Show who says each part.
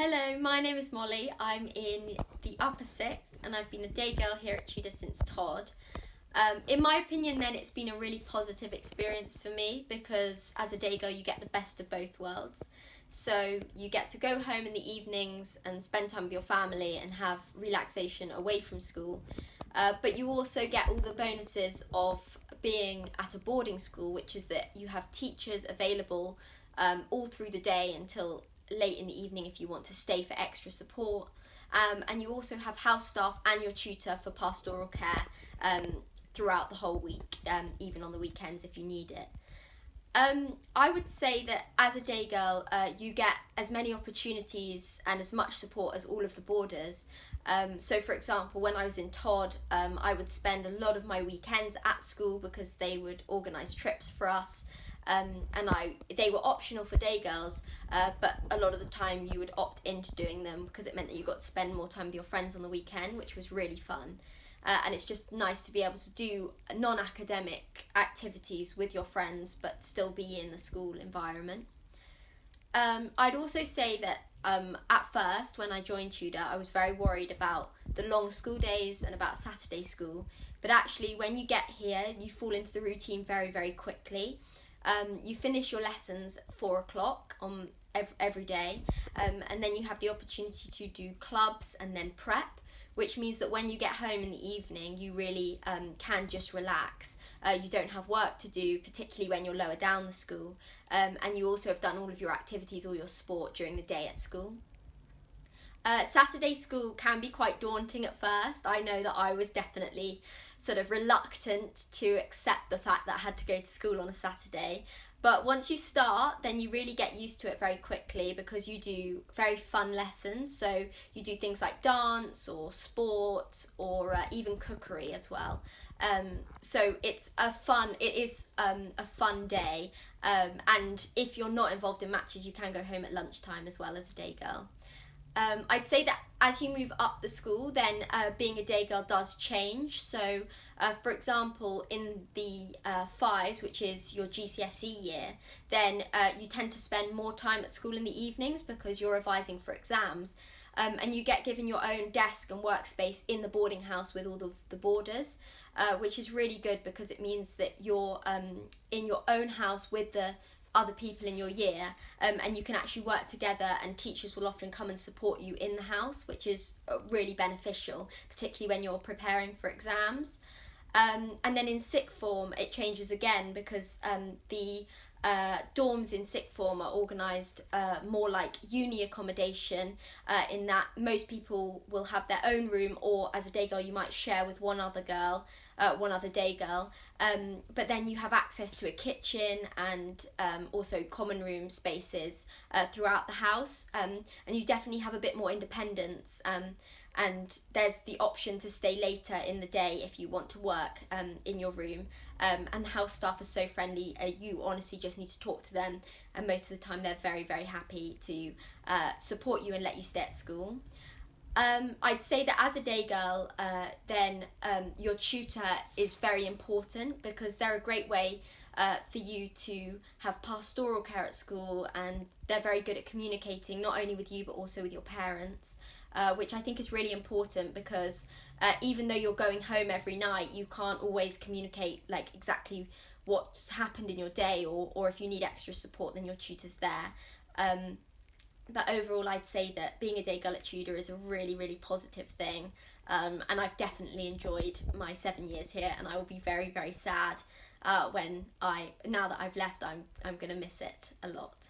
Speaker 1: Hello, my name is Molly. I'm in the upper sixth and I've been a day girl here at Tudor since Todd. In my opinion then it's been a really positive experience for me because as a day girl you get the best of both worlds. So you get to go home in the evenings and spend time with your family and have relaxation away from school. But you also get all the bonuses of being at a boarding school, which is that you have teachers available all through the day until late in the evening if you want to stay for extra support, and you also have house staff and your tutor for pastoral care throughout the whole week, even on the weekends if you need it. I would say that as a day girl you get as many opportunities and as much support as all of the boarders. So for example, when I was in Todd, I would spend a lot of my weekends at school because they would organise trips for us. And they were optional for day girls, but a lot of the time you would opt into doing them because it meant that you got to spend more time with your friends on the weekend, which was really fun. And it's just nice to be able to do non-academic activities with your friends but still be in the school environment. I'd also say that at first when I joined Tudor I was very worried about the long school days and about Saturday school, but actually when you get here you fall into the routine very, very quickly. You finish your lessons at 4 o'clock on every day, and then you have the opportunity to do clubs and then prep, which means that when you get home in the evening you really can just relax. You don't have work to do, particularly when you're lower down the school, and you also have done all of your activities, all your sport during the day at school. Saturday school can be quite daunting at first. I know that I was definitely sort of reluctant to accept the fact that I had to go to school on a Saturday. But once you start, then you really get used to it very quickly because you do very fun lessons. So you do things like dance or sport or even cookery as well. So it is a fun day. And if you're not involved in matches, you can go home at lunchtime as well as a day girl. I'd say that as you move up the school, then being a day girl does change. So, for example, in the fives, which is your GCSE year, then you tend to spend more time at school in the evenings because you're revising for exams. And you get given your own desk and workspace in the boarding house with all the boarders, which is really good because it means that you're in your own house with the other people in your year, and you can actually work together, and teachers will often come and support you in the house, which is really beneficial, particularly when you're preparing for exams. And then in sixth form it changes again because the dorms in sixth form are organised more like uni accommodation, in that most people will have their own room, or as a day girl you might share with one other day girl, but then you have access to a kitchen and also common room spaces throughout the house, and you definitely have a bit more independence, and there's the option to stay later in the day if you want to work in your room, and the house staff are so friendly, you honestly just need to talk to them, and most of the time they're very, very happy to support you and let you stay at school. I'd say that as a day girl, then your tutor is very important because they're a great way for you to have pastoral care at school, and they're very good at communicating not only with you but also with your parents, which I think is really important because even though you're going home every night, you can't always communicate like exactly what's happened in your day, or if you need extra support then your tutor's there. But overall I'd say that being a day girl at Tudor is a really, really positive thing, and I've definitely enjoyed my 7 years here, and I will be very, very sad now that I've left. I'm going to miss it a lot.